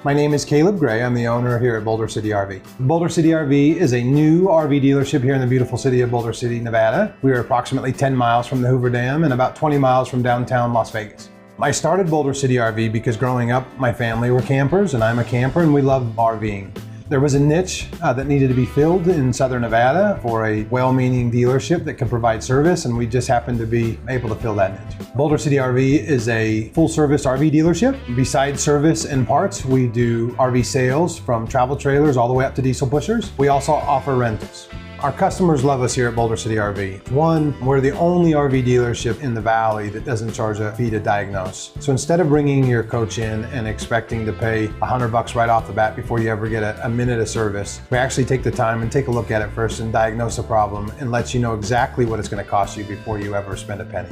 My name is Caleb Gray. I'm the owner here at Boulder City RV. Boulder City RV is a new RV dealership here in the beautiful city of Boulder City, Nevada. We are approximately 10 miles from the Hoover Dam and about 20 miles from downtown Las Vegas. I started Boulder City RV because growing up, my family were campers and I'm a camper and we love RVing. There was a niche that needed to be filled in Southern Nevada for a well-meaning dealership that can provide service, and we just happened to be able to fill that niche. Boulder City RV is a full-service RV dealership. Besides service and parts, we do RV sales from travel trailers all the way up to diesel pushers. We also offer rentals. Our customers love us here at Boulder City RV. One, we're the only RV dealership in the valley that doesn't charge a fee to diagnose. So instead of bringing your coach in and expecting to pay $100 right off the bat before you ever get a minute of service, we actually take the time and take a look at it first and diagnose the problem and let you know exactly what it's going to cost you before you ever spend a penny.